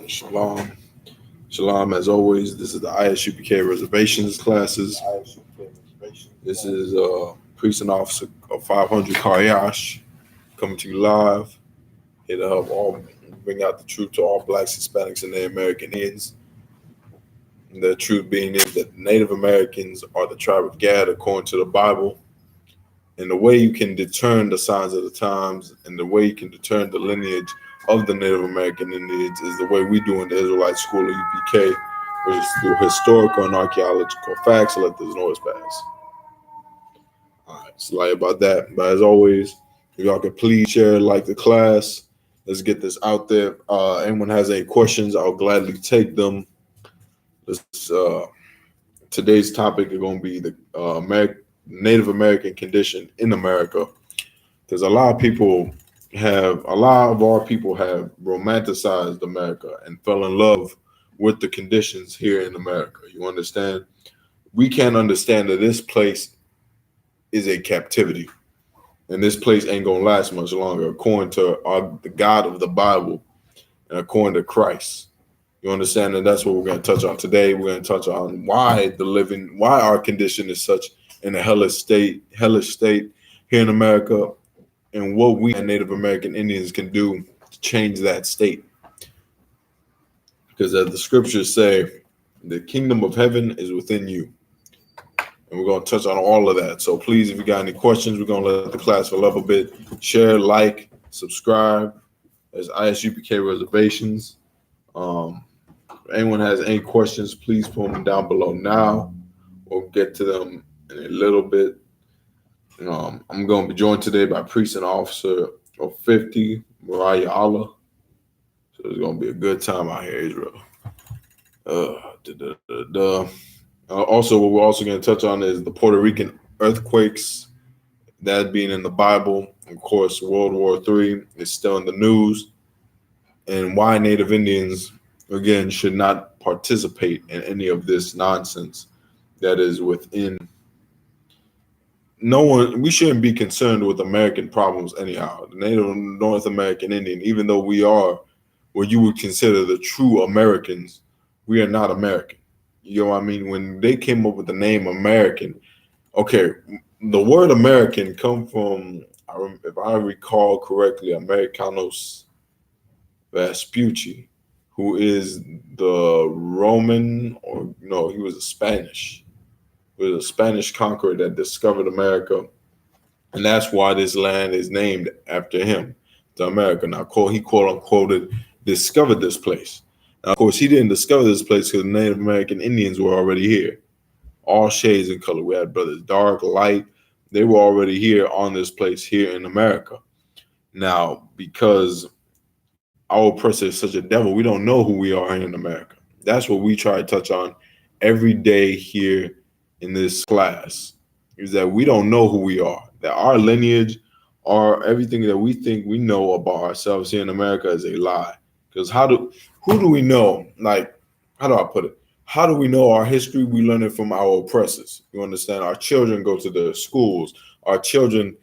Shalom. Shalom, as always. This is the I.S.U.P.K reservations classes. This is Priest and Officer of 500 Karyash coming to you live. Here to help all bring out the truth to all blacks, Hispanics, and Native American Indians. And the truth being is that Native Americans are the tribe of Gad according to the Bible. And the way you can discern the signs of the times and the way you can discern the lineage of the Native American Indians is the way we do in the Israelite School of UPK, which is through historical and archaeological facts. So let this noise pass. All right, it's like about that. But as always, if y'all can please share, like the class. Let's get this out there. Anyone has any questions, I'll gladly take them. Today's topic is going to be the Native American condition in America, because a lot of our people have romanticized America and fell in love with the conditions here in America. You understand? We can't understand that this place is a captivity, and this place ain't gonna last much longer, according to the God of the Bible and according to Christ. You understand? And that's what we're going to touch on today. We're going to touch on why our condition is such in a hellish state here in America, and what we and Native American Indians can do to change that state. Because as the scriptures say, the kingdom of heaven is within you. And we're going to touch on all of that. So please, if you got any questions, we're going to let the class fill up a bit. Share, like, subscribe. There's ISUPK reservations. If anyone has any questions, please put them down below now. We'll get to them in a little bit. I'm going to be joined today by Priest and Officer of 50, Mariah Allah. So it's going to be a good time out here, Israel. Also, what we're also going to touch on is the Puerto Rican earthquakes, that being in the Bible. Of course, World War III is still in the news, and why Native Indians, again, should not participate in any of this nonsense that is within. We shouldn't be concerned with American problems anyhow. The Native North American Indian, even though we are what you would consider the true Americans, we are not American. You know what I mean? When they came up with the name American, okay, the word American come from, if I recall correctly, Americanos Vespucci, who is the Roman, or no, he was a Spanish. He was a Spanish conqueror that discovered America, and that's why this land is named after him, to America. Now, he quote unquote discovered this place. Now, of course, he didn't discover this place because Native American Indians were already here, all shades in color. We had brothers dark, light. They were already here on this place here in America. Now, because our oppressor is such a devil, we don't know who we are here in America. That's what we try to touch on every day here in this class, is that we don't know who we are, that our lineage, everything that we think we know about ourselves here in America is a lie. Because who do we know? Like, how do I put it? How do we know our history? We learn it from our oppressors. You understand? Our children go to the schools. Our children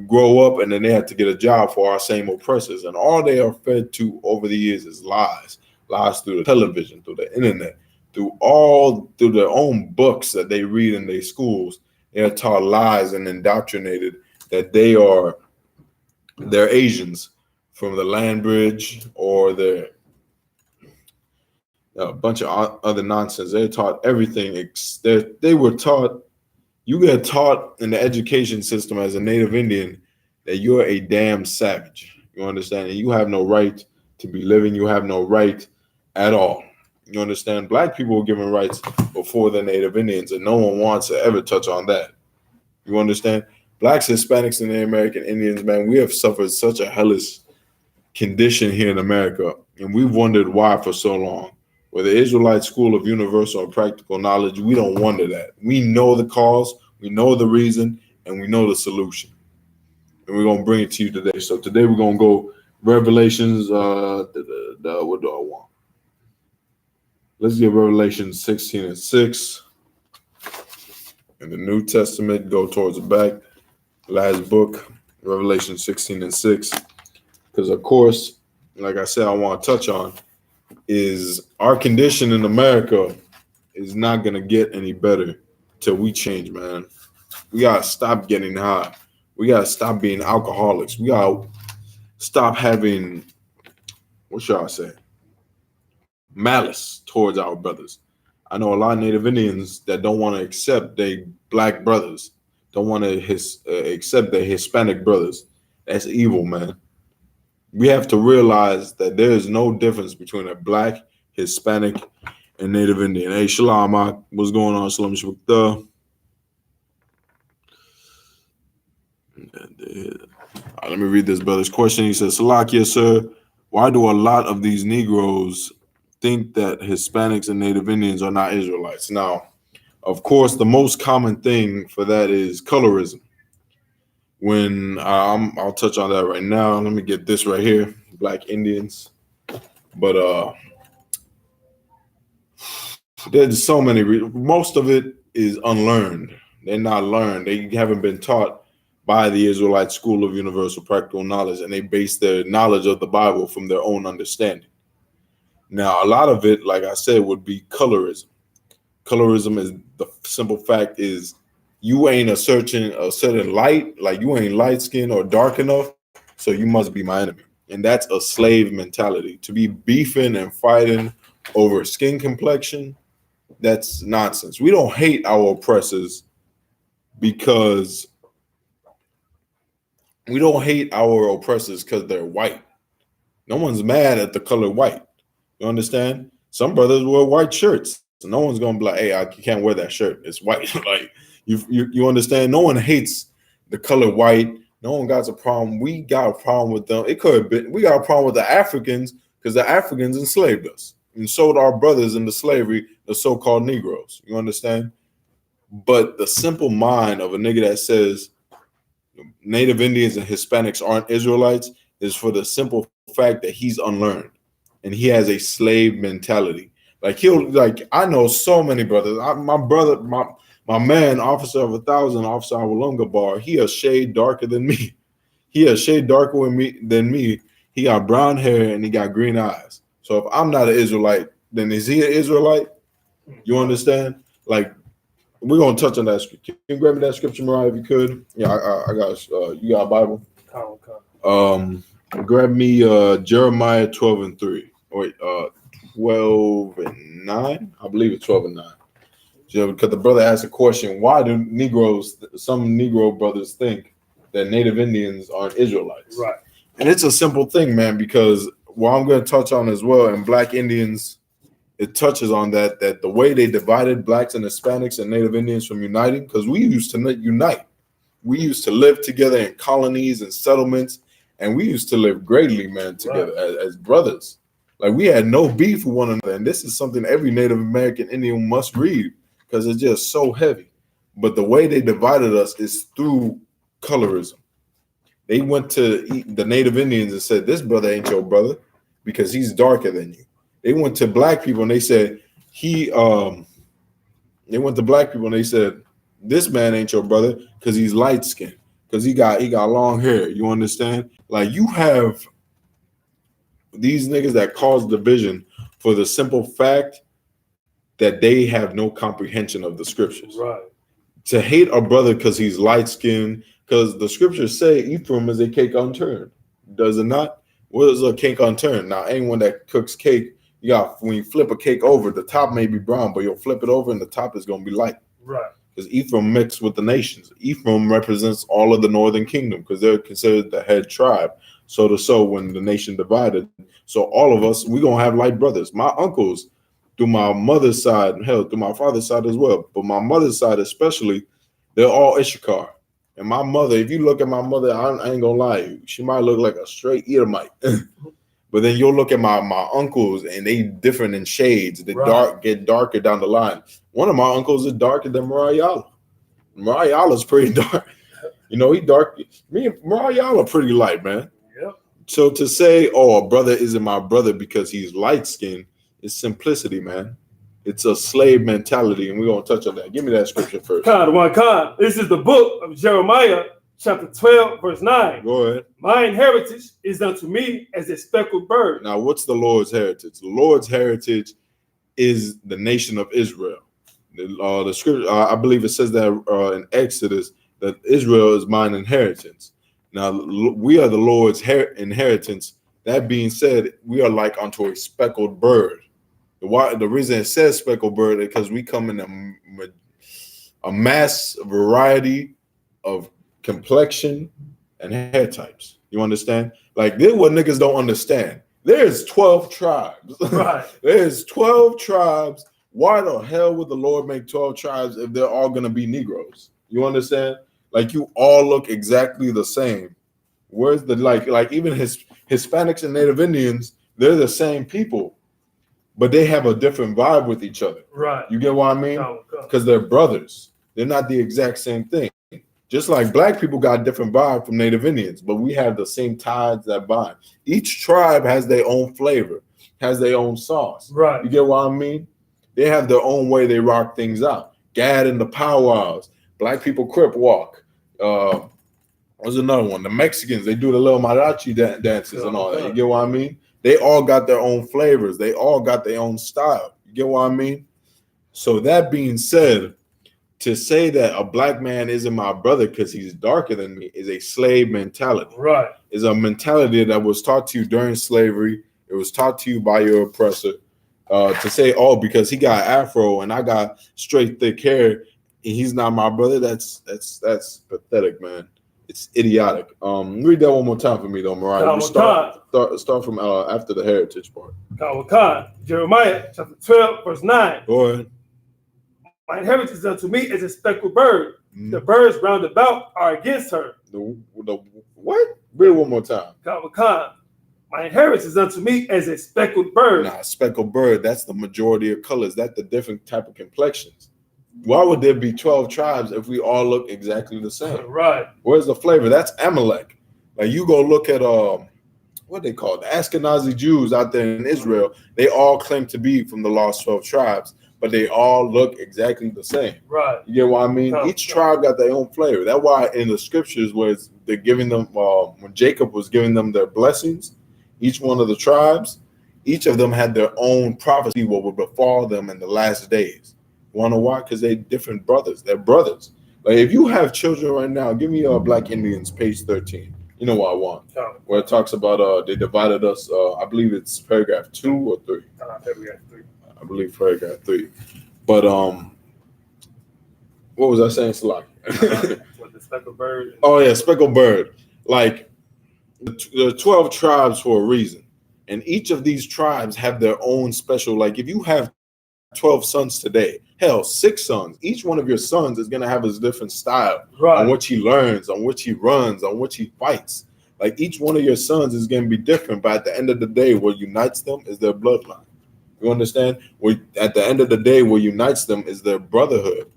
grow up, and then they have to get a job for our same oppressors. And all they are fed to over the years is lies. Lies through the television, through the internet, through their own books that they read in their schools. They are taught lies and indoctrinated that they're Asians from the land bridge, or they're a bunch of other nonsense. They're taught everything. They were taught, you get taught in the education system as a Native Indian that you're a damn savage. You understand? And you have no right to be living. You have no right at all. You understand? Black people were given rights before the Native Indians, and no one wants to ever touch on that. You understand? Blacks, Hispanics, and the American Indians, man, we have suffered such a hellish condition here in America, and we've wondered why for so long. With the Israelite School of Universal and Practical Knowledge, we don't wonder that. We know the cause, we know the reason, and we know the solution. And we're going to bring it to you today. So today we're going to go Revelations, what do I want? Let's get Revelation 16:6. In the New Testament, go towards the back. Last book, Revelation 16:6. Because, of course, like I said, I want to touch on is our condition in America is not gonna get any better till we change, man. We gotta stop getting high. We gotta stop being alcoholics. We gotta stop having, what should I say, malice towards our brothers. I know a lot of Native Indians that don't want to accept their black brothers, don't want to accept their Hispanic brothers. That's evil, man. We have to realize that there is no difference between a black, Hispanic, and Native Indian. Hey, Shalom, what's going on? Shalom, SHALAM. Let me read this brother's question. He says, Salakia, sir, why do a lot of these Negroes think that Hispanics and Native Indians are not Israelites? Now, of course, the most common thing for that is colorism. When I'll touch on that right now. Let me get this right here, Black Indians. But there's so many. Most of it is unlearned. They're not learned. They haven't been taught by the Israelite School of Universal Practical Knowledge, and they base their knowledge of the Bible from their own understanding. Now, a lot of it, like I said, would be colorism. Colorism is the simple fact is you ain't a certain light, like you ain't light skinned or dark enough, so you must be my enemy. And that's a slave mentality. To be beefing and fighting over skin complexion, that's nonsense. We don't hate our oppressors because they're white. No one's mad at the color white. You understand? Some brothers wear white shirts. So no one's gonna be like, hey, I can't wear that shirt. It's white. Like you understand? No one hates the color white. No one got a problem. We got a problem with them. It could have been we got a problem with the Africans because the Africans enslaved us and sold our brothers into slavery, the so-called Negroes. You understand? But the simple mind of a nigga that says Native Indians and Hispanics aren't Israelites is for the simple fact that he's unlearned and he has a slave mentality. I know so many brothers. My man, officer of 1,000, officer Awalunga Bar, he a shade darker than me. He a shade darker than me. He got brown hair and he got green eyes. So if I'm not an Israelite, then is he an Israelite? You understand? Like, we're gonna touch on that scripture. Can you grab me that scripture, Mariah, if you could? Yeah, I got you got a Bible? Grab me Jeremiah 12:3. Wait, 12:9. I believe it's 12:9. Because the brother asked a question: why do some Negro brothers think that Native Indians aren't Israelites? Right. And it's a simple thing, man. Because what I'm going to touch on as well, and Black Indians, it touches on that the way they divided Blacks and Hispanics and Native Indians from uniting, because we used to unite. We used to live together in colonies and settlements, and we used to live greatly, man, together as brothers. Like, we had no beef with one another. And this is something every Native American Indian must read because it's just so heavy. But the way they divided us is through colorism. They went to the Native Indians and said, this brother ain't your brother because he's darker than you. They went to Black people and they said, this man ain't your brother because he's light skinned, because he got long hair. You understand? Like, you have these niggas that cause division for the simple fact that they have no comprehension of the scriptures. Right. To hate a brother because he's light skinned, because the scriptures say Ephraim is a cake unturned. Does it not? What is a cake unturned? Now, anyone that cooks cake, when you flip a cake over, the top may be brown, but you'll flip it over and the top is going to be light. Right. Because Ephraim mixed with the nations. Ephraim represents all of the northern kingdom because they're considered the head tribe. So when the nation divided, so all of us, we're going to have light brothers. My uncles, through my mother's side, hell, through my father's side as well, but my mother's side especially, they're all Issachar. And my mother, if you look at my mother, I ain't gonna lie, she might look like a straight Edomite. But then you'll look at my uncles and they different in shades. They get darker down the line. One of my uncles is darker than Mariah. Mariah's pretty dark. You know, he dark. Me and Mariah are pretty light, man. Yep. So to say, oh, a brother isn't my brother because he's light skinned is simplicity, man. It's a slave mentality, and we're gonna touch on that. Give me that scripture first. This is the book of Jeremiah, chapter 12, verse 9. Go ahead. My inheritance is unto me as a speckled bird. Now, what's the Lord's heritage? The Lord's heritage is the nation of Israel. The scripture, I believe it says that in Exodus, that Israel is mine inheritance. Now, we are the Lord's inheritance. That being said, we are like unto a speckled bird. The reason it says speckled bird is because we come in a mass variety of complexion and hair types. You understand? Like, this is what niggas don't understand. There's 12 tribes. Right. There's 12 tribes. Why the hell would the Lord make 12 tribes if they're all gonna be Negroes? You understand? Like, you all look exactly the same. Where's the like even Hispanics and Native Indians, they're the same people, but they have a different vibe with each other. Right. You get what I mean? Because they're brothers. They're not the exact same thing. Just like black people got a different vibe from Native Indians, but we have the same ties that bind. Each tribe has their own flavor, has their own sauce. Right. You get what I mean? They have their own way they rock things out. Gad and the powwows. Black people crip walk. What's another one? The Mexicans, they do the little mariachi dances and all that. You get what I mean? They all got their own flavors. They all got their own style. You get what I mean? So that being said, to say that a black man isn't my brother because he's darker than me is a slave mentality. Right. It's a mentality that was taught to you during slavery. It was taught to you by your oppressor. To say, oh, because he got afro and I got straight thick hair and he's not my brother, that's pathetic, man. It's idiotic. Read that one more time for me, though, Mariah. Start from after the heritage part. Jeremiah chapter 12, verse 9. Go ahead. My inheritance is unto me as a speckled bird. The birds round about are against her. The what? Read it one more time. My inheritance is unto me as a speckled bird. Nah, speckled bird, that's the majority of colors. That's the different type of complexions. Why would there be 12 tribes if we all look exactly the same? Right. Where's the flavor? That's Amalek. Like, you go look at what they call it, the Ashkenazi Jews out there in Israel. They all claim to be from the lost 12 tribes, but they all look exactly the same. Right. You get what I mean? Each tribe got their own flavor. That's why in the scriptures where they're giving them, when Jacob was giving them their blessings, each one of the tribes, each of them had their own prophecy what would befall them in the last days. Want to know why? Because they're different brothers. They're brothers. Like, if you have children right now, give me Black Indians, page 13. You know what I want. Where it talks about they divided us, I believe it's paragraph 2 or 3. Paragraph 3. I believe paragraph 3. But what was I saying, Salaki? What, the speckled bird? Oh yeah, speckled bird. Like, the 12 tribes for a reason. And each of these tribes have their own special, like, if you have 12 sons today, hell, 6 sons, each one of your sons is going to have his different style on which he learns, on which he runs, on which he fights. Like, each one of your sons is going to be different, but at the end of the day, what unites them is their bloodline. You understand? At the end of the day, what unites them is their brotherhood.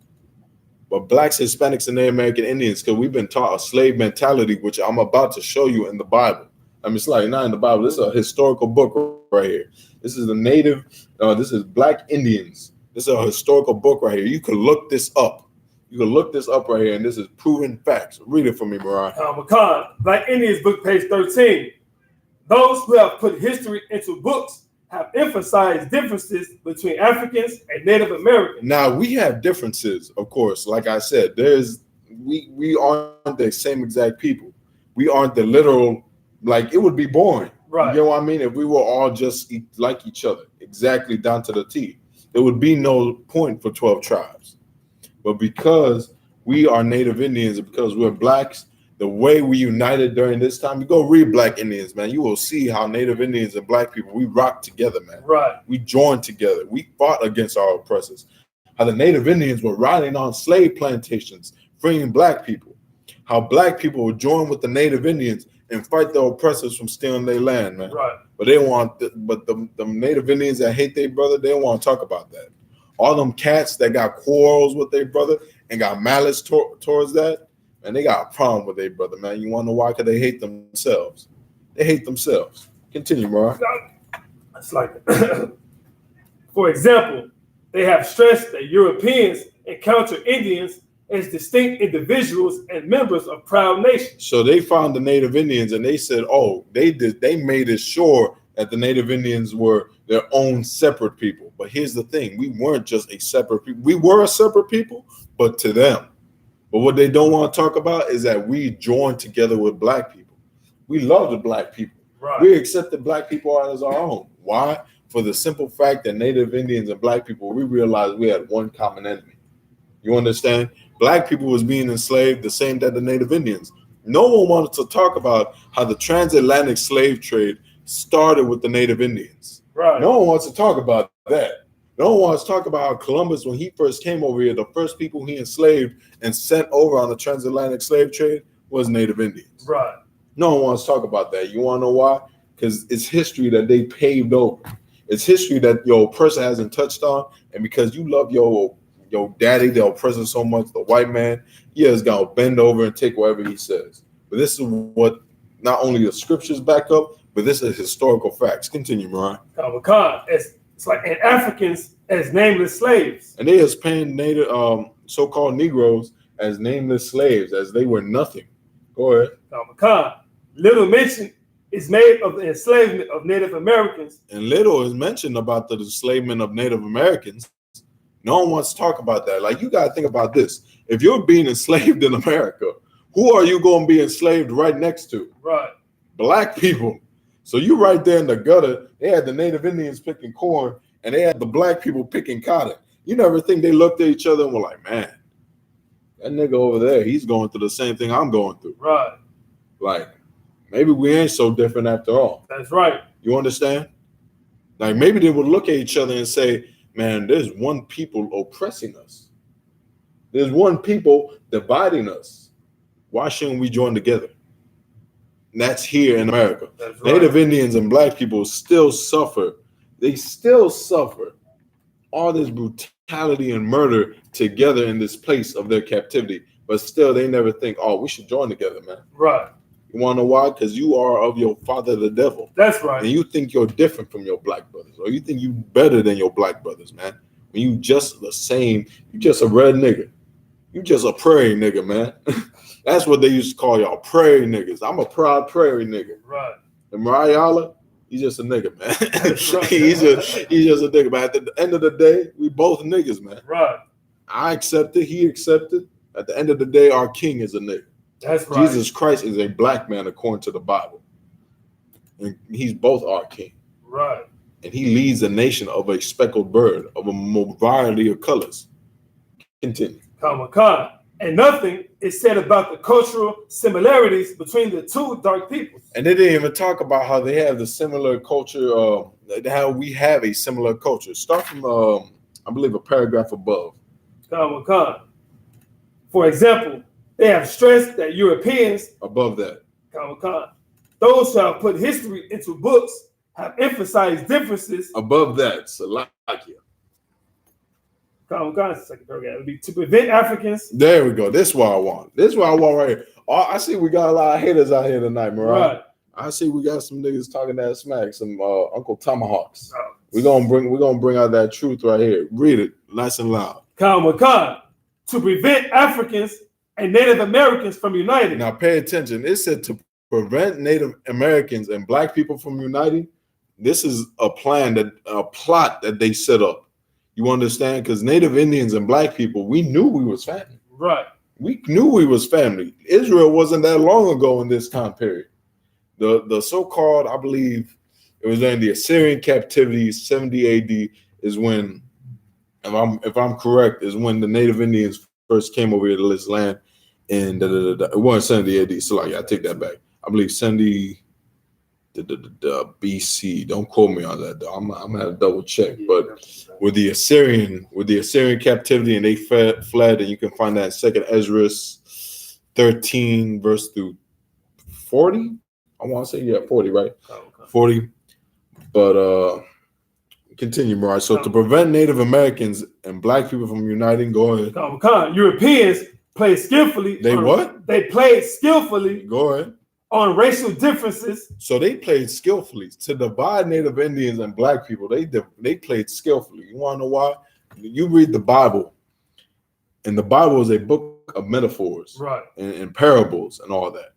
But blacks, Hispanics, and Native American Indians, because we've been taught a slave mentality, which I'm about to show you in the Bible. I mean, it's like not in the Bible. This is a historical book right here. This is the native, this is Black Indians. This is a historical book right here. You can look this up. You can look this up right here, and this is proven facts. Read it for me, Mariah. Black Indians book, page 13. Those who have put history into books have emphasized differences between Africans and Native Americans. Now, we have differences, of course. Like I said, we aren't the same exact people. We aren't the literal, like, it would be boring. Right. You know what I mean? If we were all just like each other, exactly down to the T, there would be no point for 12 tribes. But because we are Native Indians and because we're blacks, the way we united during this time, you go read Black Indians, man, you will see how Native Indians and black people, we rocked together, man. Right. We joined together. We fought against our oppressors. How the Native Indians were riding on slave plantations, freeing black people. How black people would join with the Native Indians and fight the oppressors from stealing their land, man. Right. But the Native Indians that hate their brother, they don't want to talk about that. All them cats that got quarrels with their brother and got malice towards that, and they got a problem with their brother, man. You want to know why? Because they hate themselves. They hate themselves. Continue, bro. It's like, for example, they have stressed that Europeans encounter Indians as distinct individuals and members of proud nations. So they found the Native Indians and they said, oh, they made it sure that the Native Indians were their own separate people. But here's the thing, we weren't just a separate people. We were a separate people, but to them. But what they don't want to talk about is that we joined together with black people. We love the black people. Right. We accepted black people as our own. Why? For the simple fact that Native Indians and black people, we realized we had one common enemy. You understand? Black people was being enslaved the same that the Native Indians. No one wanted to talk about how the transatlantic slave trade started with the Native Indians. Right. No one wants to talk about that. No one wants to talk about how Columbus, when he first came over here, the first people he enslaved and sent over on the transatlantic slave trade was Native Indians. Right. No one wants to talk about that. You want to know why? Because it's history that they paved over. It's history that your oppressor hasn't touched on. And because you love your daddy, the oppressor, so much, the white man, he is going to bend over and take whatever he says. But this is what not only the scriptures back up, but this is historical facts. Continue, Mariah. It's like and Africans as nameless slaves. And they is paying native so-called Negroes as nameless slaves, as they were nothing. Go ahead. Little mention is made of the enslavement of Native Americans. And little is mentioned about the enslavement of Native Americans. No one wants to talk about that. Like, you got to think about this. If you're being enslaved in America, who are you going to be enslaved right next to? Right. Black people. So you right there in the gutter, they had the Native Indians picking corn and they had the black people picking cotton. You never think they looked at each other and were like, man, that nigga over there, he's going through the same thing I'm going through. Right. Like, maybe we ain't so different after all. That's right. You understand? Like, maybe they would look at each other and say, man, there's one people oppressing us. There's one people dividing us. Why shouldn't we join together? And that's here in America. That's right. Native Indians and black people still suffer. They still suffer all this brutality and murder together in this place of their captivity. But still, they never think, oh, we should join together, man. Right. You want to know why? Because you are of your father, the devil. That's right. And you think you're different from your black brothers, or you think you better than your black brothers, man. When you just the same, you just a red nigga. You just a prairie nigga, man. That's what they used to call y'all, prairie niggas. I'm a proud prairie nigga. Right. And Mariah, he's just a nigga, man. Right. he's just a nigga. But at the end of the day, we both niggas, man. Right. I accepted, he accepted. At the end of the day, our king is a nigga. That's right. Jesus Christ is a black man according to the Bible. And he's both our king. Right. And he leads a nation of a speckled bird of a variety of colors. Continue. And nothing is said about the cultural similarities between the two dark peoples. And they didn't even talk about how they have the similar culture, how we have a similar culture. Start from, I believe, a paragraph above. For example, they have stressed that Europeans, above that, those who have put history into books, have emphasized differences. Above that, Salakia. Second paragraph would be to prevent Africans. There we go. This is what I want. This is what I want right here. Oh, I see we got a lot of haters out here tonight, Mariah. Right. I see we got some niggas talking that smack, some Uncle Tomahawks. Oh. We're gonna bring out that truth right here. Read it nice and loud. To prevent Africans and Native Americans from uniting. Now pay attention. It said to prevent Native Americans and black people from uniting. This is a plot that they set up. You understand? Because Native Indians and black people, we knew we was family. Right. We knew we was family. Israel wasn't that long ago in this time period. The so-called, I believe, it was during the Assyrian captivity, 70 AD is when, if I'm correct, is when the Native Indians first came over here to this land. And it wasn't 70 AD. So like, I take that back. I believe 70 BC. Don't quote me on that though. I'm gonna have to double check. But with the Assyrian captivity, and they fled, and you can find that in Second Ezra 13 verse through 40. I want to say 40, right? 40. But continue, Mariah. So to prevent Native Americans and black people from uniting, go ahead. Europeans played skillfully. They played skillfully. Go ahead. On racial differences. So they played skillfully to divide Native Indians and black people. They played skillfully. You want to know why? You read the Bible, and the Bible is a book of metaphors, right, and parables and all that.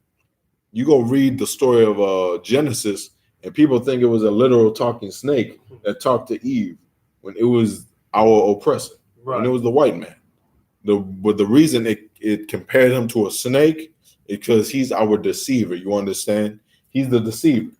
You go read the story of Genesis, and people think it was a literal talking snake that talked to Eve when it was our oppressor, when it was the white man. But the reason it compared him to a snake is because he's our deceiver. You understand? He's the deceiver.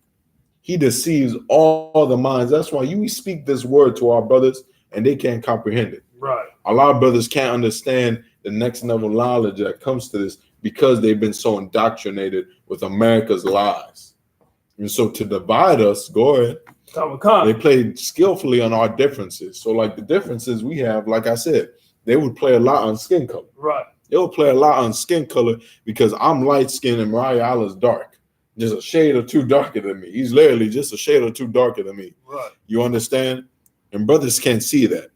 He deceives all the minds. That's why you speak this word to our brothers and they can't comprehend it. right. A lot of brothers can't understand the next level knowledge that comes to this because they've been so indoctrinated with America's lies. And so to divide us, go ahead. They played skillfully on our differences. So like the differences we have, like I said, they would play a lot on skin color. Right. They would play a lot on skin color because I'm light skinned and Mariah Allah's dark. Just a shade or two darker than me. He's literally just a shade or two darker than me. Right. You understand? And brothers can't see that.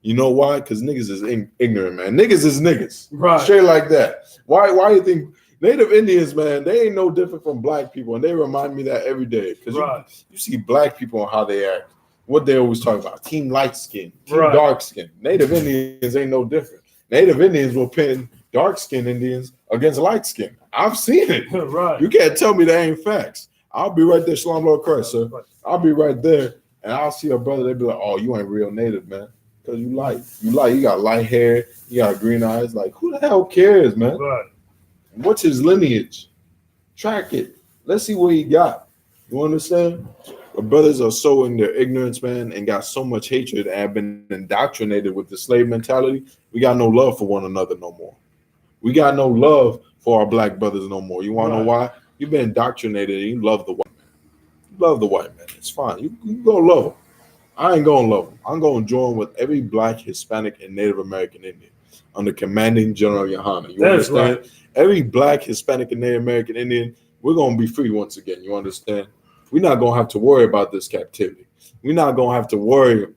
You know why? Because niggas is ignorant, man. Niggas is niggas. Right. Straight like that. Why you think Native Indians, man, they ain't no different from black people. And they remind me that every day. Because you see black people and how they act. What they always talk about. Team light skin. Team dark skin. Native Indians ain't no different. Native Indians will pin dark skinned Indians against light skin. I've seen it. Right. You can't tell me that ain't facts. I'll be right there, Shalom Lord Christ, sir. I'll be right there, and I'll see a brother. They be like, "Oh, you ain't real Native, man, because you light. You got light hair. You got green eyes. Like, who the hell cares, man? Right. What's his lineage? Track it. Let's see what he got. You understand? But brothers are so in their ignorance, man, and got so much hatred and have been indoctrinated with the slave mentality. We got no love for one another no more. We got no love for our black brothers no more. You want to know why? You've been indoctrinated and you love the white man. You love the white man. It's fine. You go love him. I ain't going to love him. I'm going to join with every black, Hispanic, and Native American Indian under commanding General Yahanna. You understand? Right. Every black, Hispanic, and Native American Indian, we're going to be free once again. You understand? We're not going to have to worry about this captivity. We're not going to have to worry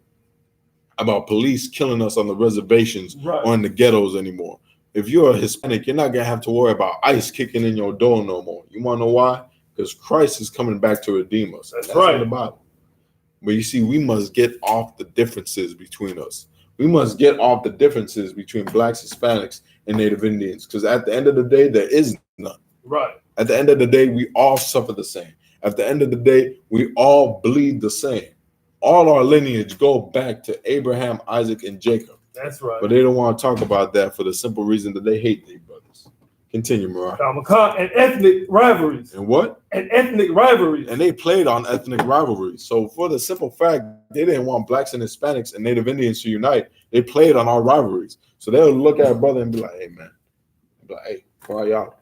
about police killing us on the reservations or in the ghettos anymore. If you're a Hispanic, you're not going to have to worry about ICE kicking in your door no more. You want to know why? Because Christ is coming back to redeem us. That's right. In the Bible. But you see, we must get off the differences between us. We must get off the differences between blacks, Hispanics, and Native Indians. Because at the end of the day, there is none. Right. At the end of the day, we all suffer the same. At the end of the day, we all bleed the same. All our lineage go back to Abraham, Isaac, and Jacob. That's right. But they don't want to talk about that for the simple reason that they hate their brothers. Continue, Mariah. And ethnic rivalries. And what? And ethnic rivalries. And they played on ethnic rivalries. So for the simple fact they didn't want blacks and Hispanics and Native Indians to unite, they played on our rivalries. So they'll look at a brother and be like, "Hey, man." Be like, "Hey, why y'all?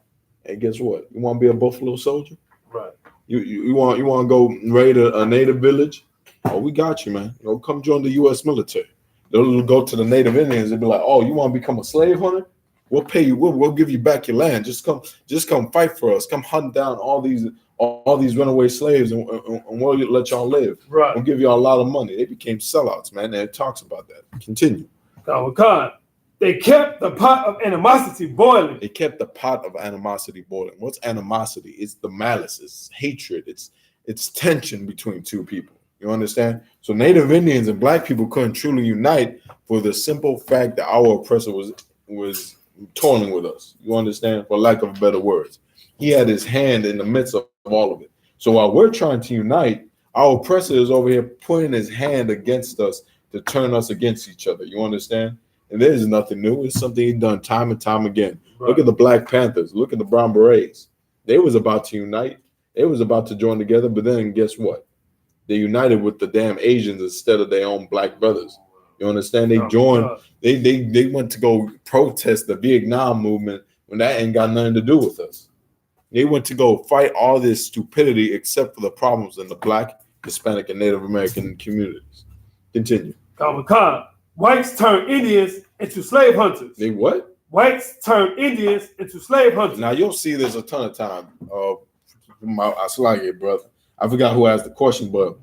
Hey, guess what? You want to be a Buffalo Soldier? Right. You want to go raid a Native village? Oh, we got you, man. You know, come join the U.S. military." They'll go to the Native Indians and be like, "Oh, you want to become a slave hunter? We'll pay you. We'll give you back your land. Just come fight for us. Come hunt down all these runaway slaves, and we'll let y'all live. Right. We'll give y'all a lot of money." They became sellouts, man. And it talks about that. Continue. They kept the pot of animosity boiling. They kept the pot of animosity boiling. What's animosity? It's the malice. It's hatred. It's tension between two people. You understand? So Native Indians and black people couldn't truly unite for the simple fact that our oppressor was toiling with us. You understand? For lack of better words. He had his hand in the midst of all of it. So while we're trying to unite, our oppressor is over here putting his hand against us to turn us against each other. You understand? And there's nothing new. It's something he's done time and time again. Right. Look at the Black Panthers. Look at the Brown Berets. They was about to unite. They was about to join together. But then guess what? They united with the damn Asians instead of their own black brothers. You understand? They joined. They went to go protest the Vietnam movement when that ain't got nothing to do with us. They went to go fight all this stupidity except for the problems in the black, Hispanic, and Native American communities. Continue. Whites turned Indians into slave hunters. They what? Whites turned Indians into slave hunters. Now you'll see this a ton of time. I like it, brother. I forgot who asked the question, but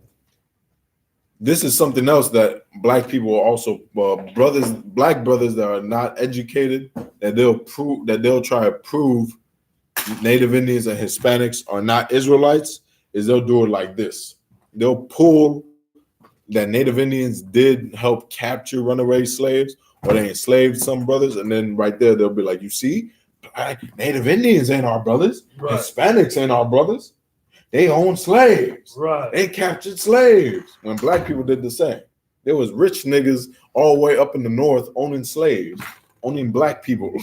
this is something else that black people are also black brothers that are not educated, that they'll try to prove Native Indians and Hispanics are not Israelites, is they'll do it like this. They'll pull that Native Indians did help capture runaway slaves, or they enslaved some brothers, and then right there they'll be like, you see, Native Indians ain't our brothers, Right. Hispanics ain't our brothers. They own slaves. Right. They captured slaves. When black people did the same, there was rich niggas all the way up in the north owning slaves, owning black people.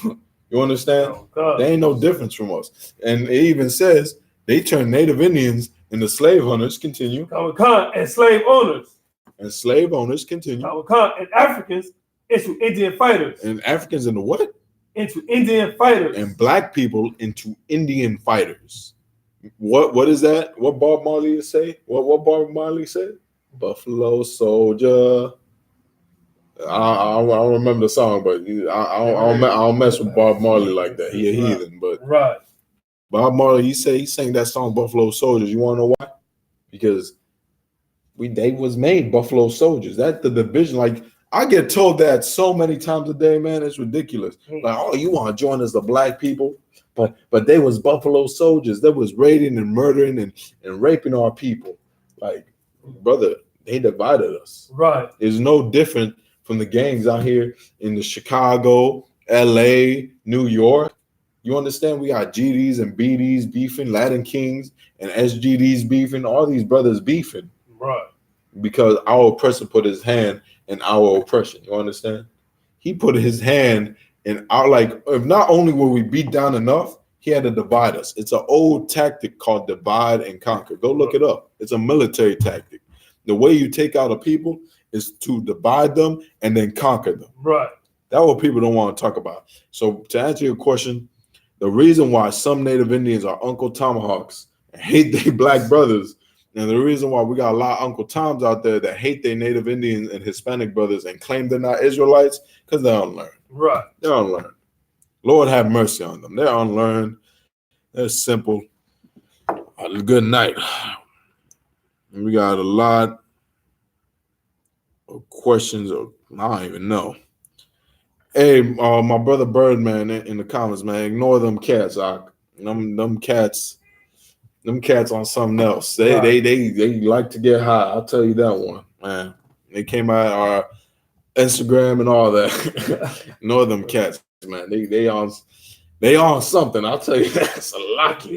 You understand? Oh, they ain't no difference from us. And it even says they turned Native Indians into slave hunters. Continue. And slave owners. And slave owners. Continue. And Africans into Indian fighters. And Africans into what? Into Indian fighters. And black people into Indian fighters. What is that? What Bob Marley say? What Bob Marley said? Buffalo Soldier. I don't remember the song, but I don't mess with Bob Marley like that. He a heathen, but right. Bob Marley, he sang that song Buffalo Soldiers. You want to know why? Because they was made Buffalo Soldiers. That the division. Like, I get told that so many times a day, man. It's ridiculous. Like, oh, you want to join us, the black people? But they was Buffalo Soldiers. They was raiding and murdering and raping our people. Like, brother, they divided us. Right. It's no different from the gangs out here in the Chicago, LA, New York. You understand? We got GDs and BDs beefing, Latin Kings and SGDs beefing, all these brothers beefing. Right. Because our oppressor put his hand in our oppression. You understand? He put his hand in our, like, if not only were we beat down enough, he had to divide us. It's an old tactic called divide and conquer. Go look it up. It's a military tactic. The way you take out a people is to divide them and then conquer them. Right. That's what people don't want to talk about. So to answer your question, the reason why some Native Indians are Uncle Tomahawks and hate their black brothers, and the reason why we got a lot of Uncle Toms out there that hate their Native Indians and Hispanic brothers and claim they're not Israelites, because they're unlearned. Right. They're unlearned. Lord have mercy on them. They're unlearned. They're simple. Good night. We got a lot of questions. I don't even know. Hey, my brother Birdman in the comments, man, ignore them cats. Them cats on something else. They like to get high. I'll tell you that one, man. They came out our Instagram and all that. Ignore them cats, man. They on something. I'll tell you that. It's a lot.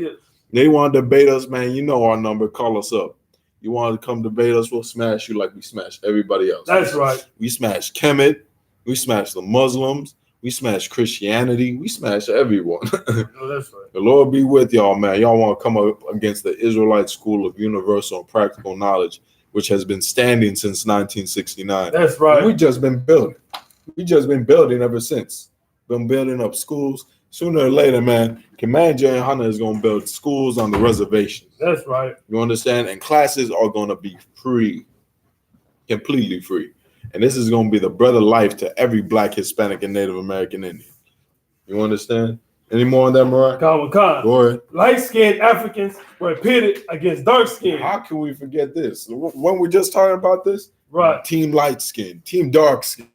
They want to debate us, man. You know our number. Call us up. You want to come debate us? We'll smash you like we smash everybody else. That's right. We smash Kemet. We smash the Muslims. We smash Christianity. We smash everyone. No, that's right. The Lord be with y'all, man. Y'all want to come up against the Israelite School of Universal and Practical Knowledge, which has been standing since 1969. That's right. And we just been building. We just been building ever since. Been building up schools. Sooner or later, man, Command GEN.YAHANNA is going to build schools on the reservation. That's right. You understand? And classes are going to be free, completely free. And this is going to be the bread of life to every Black, Hispanic, and Native American Indian. You understand? Any more on that, Mariah? Go ahead. Light-skinned Africans were pitted against dark-skinned. How can we forget this? When we're just talking about this, right? Team light skin, team dark skin.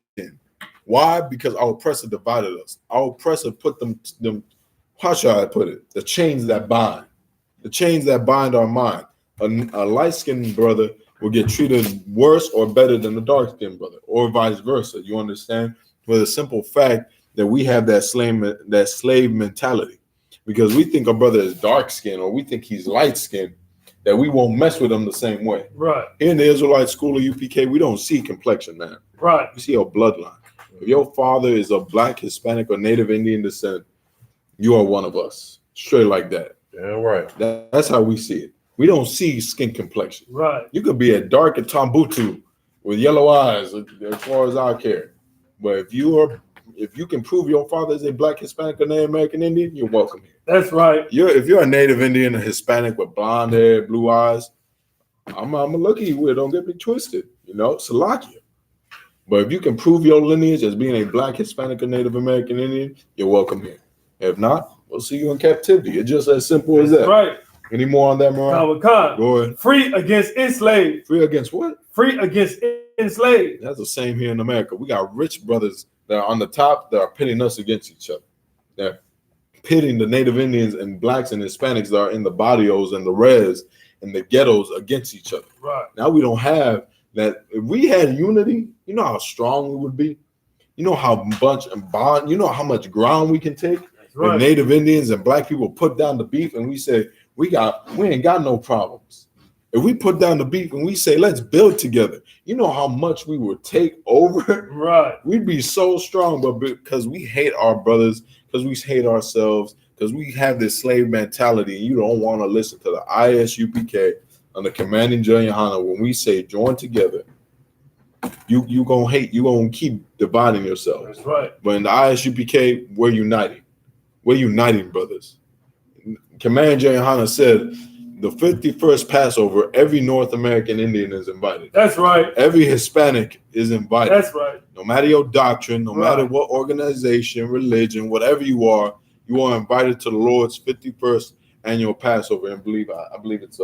Why? Because our oppressor divided us. Our oppressor put them. How shall I put it? The chains that bind. The chains that bind our mind. A light-skinned brother will get treated worse or better than a dark-skinned brother, or vice versa. You understand? For the simple fact that we have that slave mentality, because we think a brother is dark-skinned or we think he's light-skinned, that we won't mess with him the same way. Right. Here in the Israelite School of UPK, we don't see complexion, man. Right. We see a bloodline. If your father is of Black, Hispanic, or Native Indian descent, you are one of us. Straight like that. Yeah, right. That's how we see it. We don't see skin complexion. Right. You could be a dark and Tombutu with yellow eyes, as far as I care. But if you can prove your father is a Black, Hispanic, or Native American Indian, you're welcome here. That's right. If you're a Native Indian or Hispanic with blonde hair, blue eyes, I'm gonna look at you with. Don't get me twisted. Salakia. But if you can prove your lineage as being a Black, Hispanic, or Native American Indian, you're welcome here. If not, we'll see you in captivity. It's just as simple as that. Right. Any more on that, Mariah? Go ahead. Free against enslaved. Free against what? Free against enslaved. That's the same here in America. We got rich brothers that are on the top that are pitting us against each other. They're pitting the Native Indians and Blacks and Hispanics that are in the barrios and the res and the ghettos against each other. Right. Now we don't have that. If we had unity, you know how strong we would be. You know how much bond. You know how much ground we can take. Right. If Native Indians and black people put down the beef, and we say we ain't got no problems. If we put down the beef and we say let's build together, you know how much we would take over. Right. We'd be so strong, but because we hate our brothers, because we hate ourselves, because we have this slave mentality, and you don't want to listen to the ISUPK and the commanding GEN.YAHANNA when we say join together. You gonna hate. You gonna keep dividing yourself. That's right. But in the ISUPK, we're uniting. We're uniting, brothers. Commanding GEN.YAHANNA said the 51st Passover, every North American Indian is invited. That's right. Every Hispanic is invited. That's right. No matter your doctrine, no matter what organization, religion, whatever you are invited to the Lord's 51st annual Passover. And I believe it's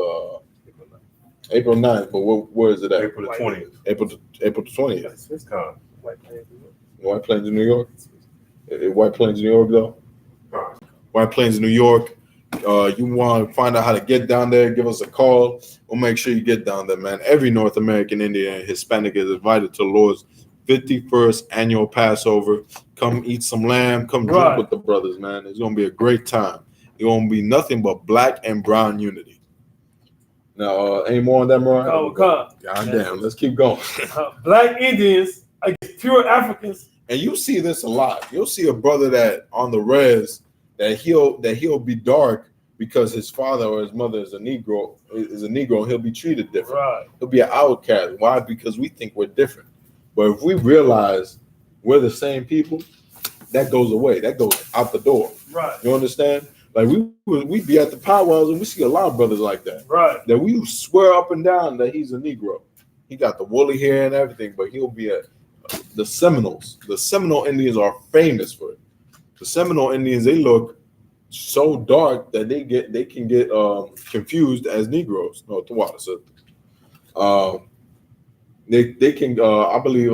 April 9th, but where is it at? April the 20th. April the 20th. Yes, it's gone. White Plains, New York. White Plains, New York, though. White Plains, New York. You want to find out how to get down there, give us a call. We'll make sure you get down there, man. Every North American Indian and Hispanic is invited to the Lord's 51st annual Passover. Come eat some lamb. Come drink with the brothers, man. It's going to be a great time. It's going to be nothing but black and brown unity. Now, any more on that, Mariah? God damn, let's keep going. Black Indians against pure Africans. And you see this a lot. You'll see a brother that on the res that he'll be dark because his father or his mother is a Negro, and he'll be treated different. Right. He'll be an outcast. Why? Because we think we're different. But if we realize we're the same people, that goes away. That goes out the door. Right. You understand? Like we be at the powwows and we see a lot of brothers like that. Right. That we swear up and down that he's a Negro. He got the woolly hair and everything, but he'll be the Seminoles. The Seminole Indians are famous for it. The Seminole Indians, they look so dark that they can get confused as Negroes. No, the water. So they can I believe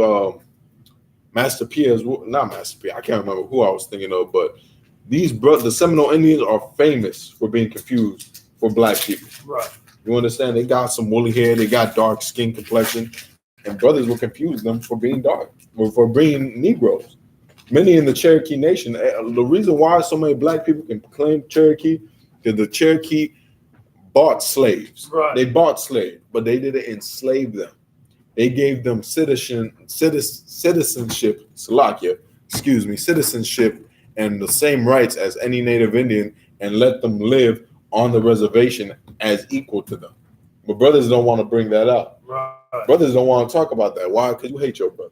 Master P is not Master P. I can't remember who I was thinking of, but the Seminole Indians are famous for being confused for black people. Right. You understand? They got some woolly hair, they got dark skin complexion, and brothers will confuse them for being dark or for being Negroes. Many in the Cherokee Nation, the reason why so many black people can claim Cherokee, because the Cherokee bought slaves. Right. They bought slaves, but they didn't enslave them. They gave them citizenship, citizenship, and the same rights as any Native Indian, and let them live on the reservation as equal to them. But brothers don't want to bring that up. Right. Brothers don't want to talk about that. Why? Because you hate your brother.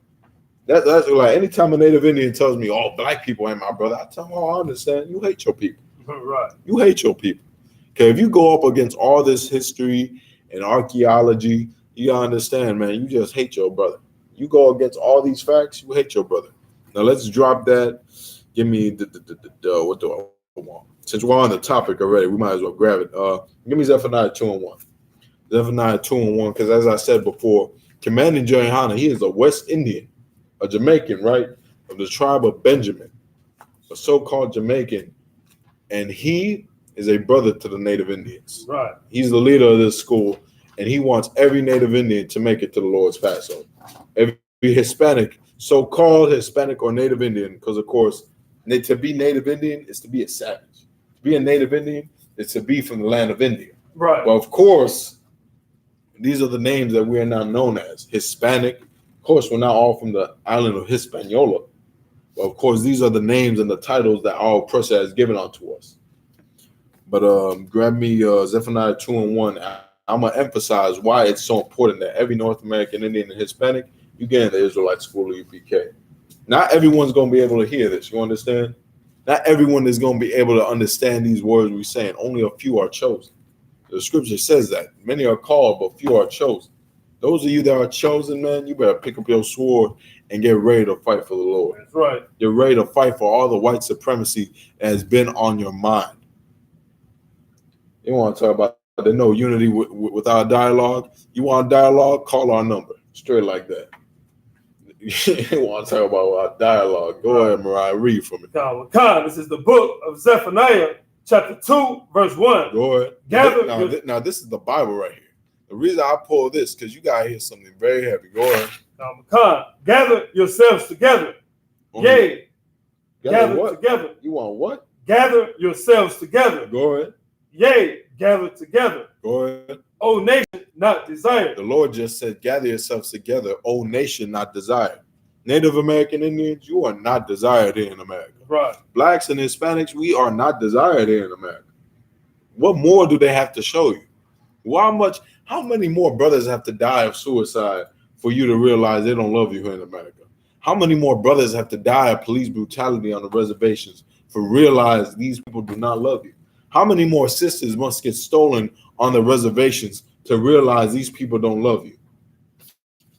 That's like anytime a Native Indian tells me, "Oh, black people ain't my brother," I tell them, "Oh, I understand. You hate your people. Right. You hate your people." Okay, if you go up against all this history and archaeology, you gotta understand, man. You just hate your brother. You go against all these facts, you hate your brother. Now let's drop that. Give me what do I want? Since we're on the topic already, we might as well grab it. Give me Zephaniah 2:1. Zephaniah 2:1, because as I said before, commanding GEN.YAHANNA, he is a West Indian, a Jamaican, right? Of the tribe of Benjamin, a so-called Jamaican, and he is a brother to the Native Indians. Right. He's the leader of this school, and he wants every Native Indian to make it to the Lord's Passover. Every Hispanic, so-called Hispanic or Native Indian, because of course, to be Native Indian is to be a savage. To be a Native Indian is to be from the land of India. Right. Well, of course, these are the names that we are now known as. Hispanic. Of course, we're not all from the island of Hispaniola. But of course, these are the names and the titles that our oppressor has given unto us. But grab me Zephaniah 2:1. I'm going to emphasize why it's so important that every North American Indian and Hispanic, you get in the Israelite school of UPK. Not everyone's going to be able to hear this. You understand? Not everyone is going to be able to understand these words we're saying. Only a few are chosen. The scripture says that. Many are called, but few are chosen. Those of you that are chosen, man, you better pick up your sword and get ready to fight for the Lord. That's right. You're ready to fight for all the white supremacy that has been on your mind. You want to talk about the no unity without dialogue? You want dialogue? Call our number. Straight like that. You want to talk about our dialogue? Go ahead, Mariah. Read for me. This is the book of Zephaniah, chapter 2, verse 1. Go ahead. Now, this is the Bible right here. The reason I pull this, because you got to hear something very heavy. Go ahead. Gather yourselves together. Yea, gather what? together. You want what? Gather yourselves together. Go ahead. Yea, gather together. Go ahead. O nation not desired. The Lord just said, gather yourselves together, O nation not desired. Native American Indians, you are not desired here in America. Right. Blacks and Hispanics, we are not desired here in America. What more do they have to show you? How many more brothers have to die of suicide for you to realize they don't love you here in America? How many more brothers have to die of police brutality on the reservations for realize these people do not love you? How many more sisters must get stolen on the reservations to realize these people don't love you?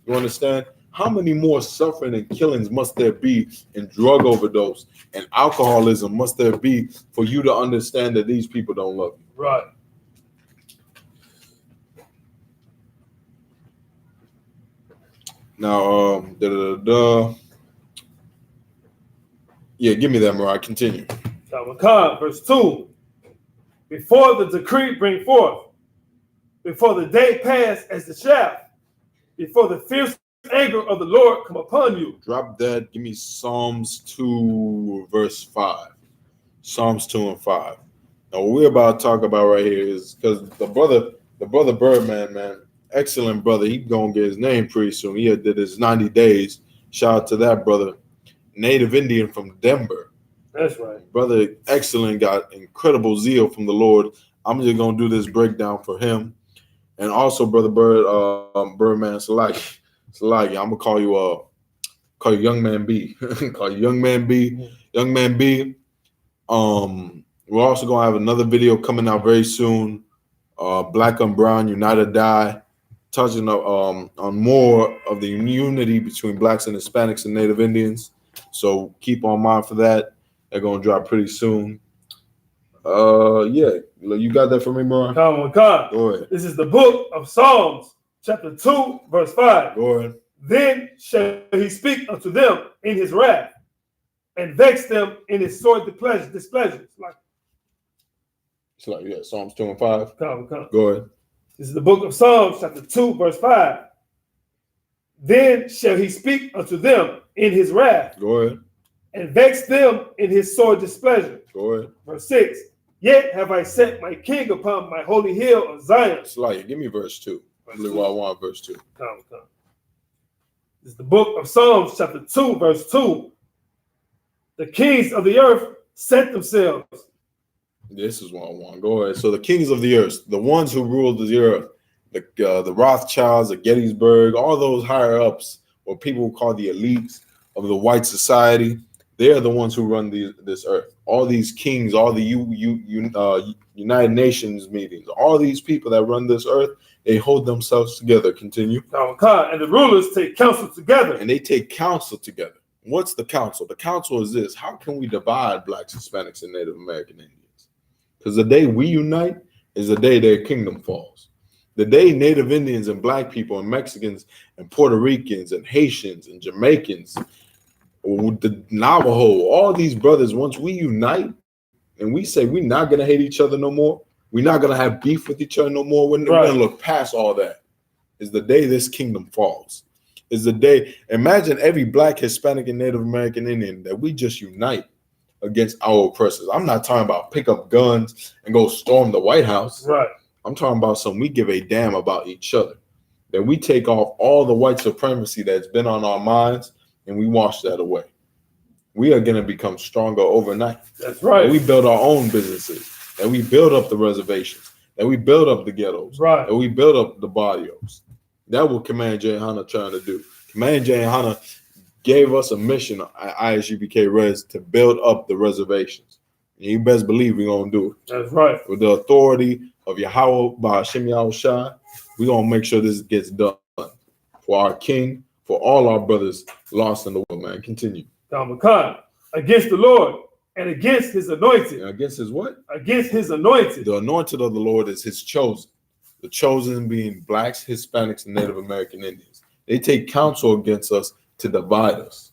You understand? How many more suffering and killings must there be in drug overdose and alcoholism must there be for you to understand that these people don't love you? Right. Now, yeah, give me that, Mariah. Continue. Verse 2. Before the decree bring forth, before the day pass as the shaft, before the fierce anger of the Lord come upon you. Drop that. Give me Psalms 2, verse 5. Psalms 2 and 5. Now, what we're about to talk about right here is because the brother Birdman, man, excellent brother. He's gonna get his name pretty soon. He did his 90 days. Shout out to that brother. Native Indian from Denver. That's right. Brother, excellent, got incredible zeal from the Lord. I'm just gonna do this breakdown for him. And also, brother Birdman, Salaki, I'm gonna call you Young Man B. Call you Young Man B. Young Man B. We're also gonna have another video coming out very soon. Black on Brown, Unite or Die, touching on more of the unity between blacks and Hispanics and Native Indians. So keep on mind for that. They're gonna drop pretty soon. Yeah, you got that for me, Mariah? Come on, come. Go ahead. This is the book of Psalms, chapter 2, verse 5. Go ahead. Then shall he speak unto them in his wrath, and vex them in his sore displeasures. It's like, yeah, Psalms 2 and 5. Come. Go ahead. This is the book of Psalms, chapter 2, verse 5. Then shall he speak unto them in his wrath, Go ahead. and vex them in his sore displeasure. Go ahead. Verse 6. Yet have I set my king upon my holy hill of Zion. It's like, give me verse 2. I believe I want verse 2. Come. This is the book of Psalms, chapter 2, verse 2. The kings of the earth set themselves. This is what I want. Go ahead. So the kings of the earth, the ones who ruled the earth, the Rothschilds, the Gettysburg, all those higher ups, or people who call the elites of the white society, they are the ones who run this earth. All these kings, all the United Nations meetings, all these people that run this earth, they hold themselves together. Continue. And the rulers take counsel together. And they take counsel together. What's the counsel? The counsel is this: how can we divide blacks, Hispanics, and Native American Indians? Because the day we unite is the day their kingdom falls. The day Native Indians and black people and Mexicans and Puerto Ricans and Haitians and Jamaicans, the Navajo, all these brothers, once we unite and we say we're not going to hate each other no more, we're not going to have beef with each other no more, we're going to look past all that, is the day this kingdom falls. Is the day, imagine every black, Hispanic, and Native American Indian that we just unite against our oppressors. I'm not talking about pick up guns and go storm the White House. Right. I'm talking about some we give a damn about each other. That we take off all the white supremacy that's been on our minds and we wash that away. We are going to become stronger overnight. That's right. And we build our own businesses. And we build up the reservations. And we build up the ghettos. Right. And we build up the barrios. That's what Command GEN.YAHANNA trying to do. Command GEN.YAHANNA gave us a mission at ISUPK Res to build up the reservations. And you best believe we're going to do it. That's right. With the authority of Yahweh by Hashem Yahushai, we're going to make sure this gets done for our king, for all our brothers lost in the world, man. Continue. Against the Lord and against his anointed. And against his what? Against his anointed. The anointed of the Lord is his chosen. The chosen being blacks, Hispanics, and Native American Indians. They take counsel against us to divide us.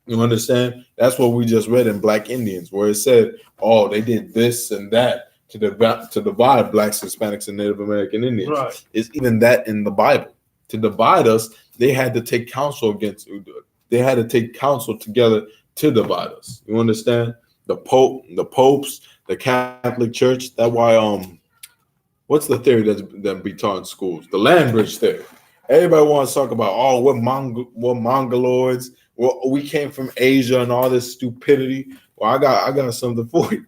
You understand? That's what we just read in Black Indians, where it said, oh, they did this and that to divide blacks, Hispanics, and Native American Indians. Right. It's even that in the Bible. To divide us, they had to take counsel together to divide us. You understand? The popes, the Catholic Church. That's why what's the theory that be taught in schools? The land bridge theory. Everybody wants to talk about we're Mongoloids. Well, we came from Asia and all this stupidity. Well, I got something for you.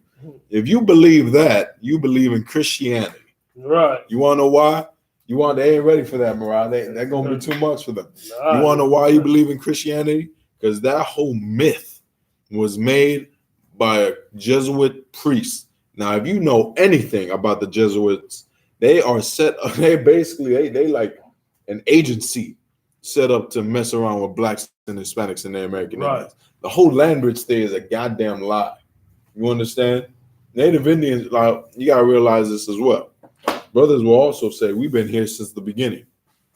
If you believe that, you believe in Christianity. Right. You want to know why? They ain't ready for that, Mariah. They're going to be too much for them. You want to know why you believe in Christianity? Because that whole myth was made by a Jesuit priest. Now, if you know anything about the Jesuits, they like an agency set up to mess around with blacks and Hispanics and the American Indians. The whole land bridge thing is a goddamn lie. You understand? Native Indians, like, you gotta realize this as well. Brothers will also say we've been here since the beginning.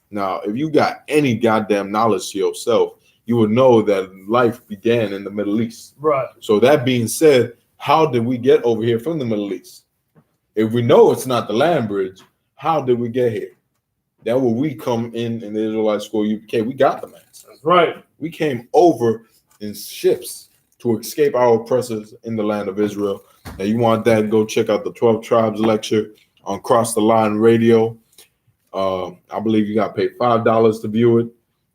Now, if you got any goddamn knowledge to yourself, you would know that life began in the Middle East. Right. So that being said, how did we get over here from the Middle East? If we know it's not the land bridge, how did we get here? That when we come in the Israelite school UPK, we got the answer. That's right. We came over in ships to escape our oppressors in the land of Israel. Now, you want that, go check out the 12 Tribes lecture on Cross the Line Radio. I believe you got to pay $5 to view it.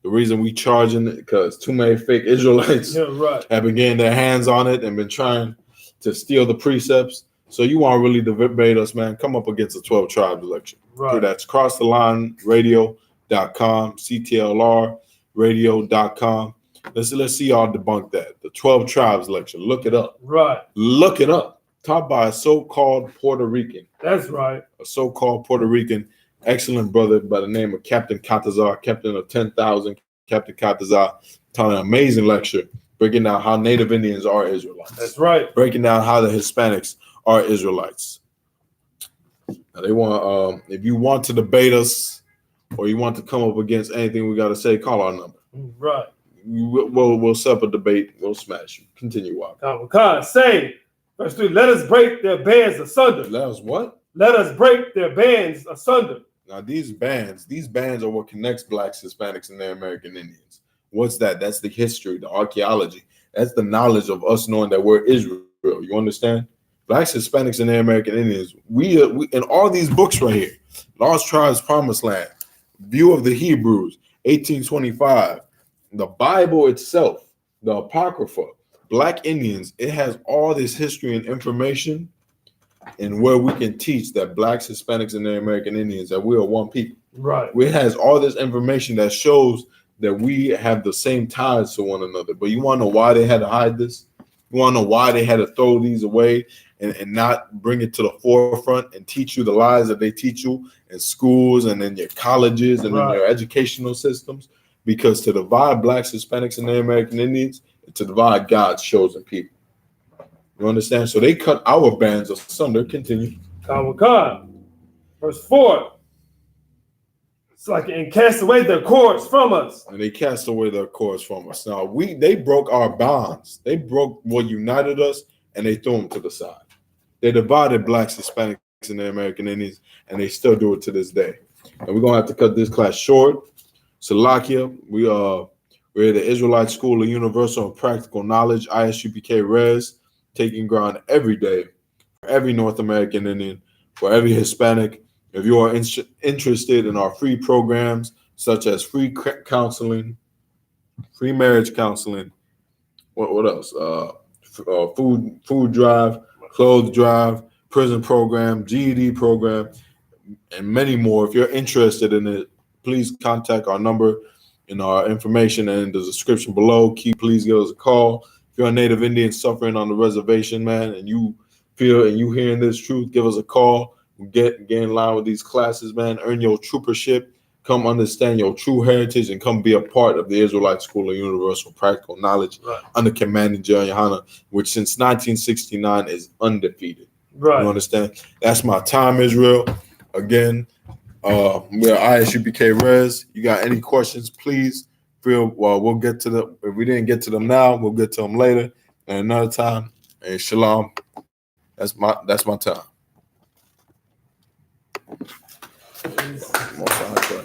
The reason we charging it because too many fake Israelites have been getting their hands on it and been trying to steal the precepts. So you want to really debate us, man, come up against the 12 Tribes lecture. Right. So that's crossthelineradio.com, CTLRradio.com. Let's see y'all debunk that. The 12 Tribes lecture. Look it up. Right. Look it up. Taught by a so-called Puerto Rican. That's right. A so-called Puerto Rican, excellent brother by the name of Captain Katazar, Captain of 10,000, Captain Katazar, taught an amazing lecture, breaking down how Native Indians are Israelites. That's right. Breaking down how the Hispanics are Israelites. Now they want, if you want to debate us or you want to come up against anything we got to say, call our number. Right. We'll set up a debate. We'll smash you. Continue, Walker. Say, verse 3, let us break their bands asunder. Let us what? Let us break their bands asunder. Now, these bands are what connects blacks, Hispanics, and the American Indians. What's that? That's the history, the archaeology. That's the knowledge of us knowing that we're Israel. You understand? Blacks, Hispanics, and the American Indians. We in all these books right here, Lost Tribes, Promised Land, View of the Hebrews, 1825, the Bible itself, the Apocrypha, Black Indians, it has all this history and information and where we can teach that blacks, Hispanics, and the American Indians, that we are one people. Right. It has all this information that shows that we have the same ties to one another. But you want to know why they had to hide this? You want to know why they had to throw these away and not bring it to the forefront and teach you the lies that they teach you in schools and in your colleges and in your educational systems? Because to divide blacks, Hispanics, and the American Indians, is to divide God's chosen people. You understand? So they cut our bands asunder. Continue. Verse 4. It's like, and cast away their cords from us. And they cast away their cords from us. Now, they broke our bonds. They broke what united us, and they threw them to the side. They divided blacks, Hispanics, and the American Indians, and they still do it to this day. And we're going to have to cut this class short. Salakia, we're the Israelite School of Universal and Practical Knowledge, I.S.U.P.K. Res, taking ground every day for every North American Indian, for every Hispanic. If you are interested in our free programs, such as free counseling, free marriage counseling, what else? Food drive, clothes drive, prison program, GED program, and many more. If you're interested in it, please contact our number in our information and in the description below. Please give us a call. If you're a Native Indian suffering on the reservation, man, and you feel and you hearing this truth, give us a call. Get in line with these classes, man. Earn your troopership. Come understand your true heritage and come be a part of the Israelite School of Universal Practical Knowledge under commanding GEN.YAHANNA, which since 1969 is undefeated. Right. You understand? That's my time, Israel. Again, we're I.S.U.P.K. Res. You got any questions, please we'll get to them. If we didn't get to them now, we'll get to them later and another time. And shalom. That's my time.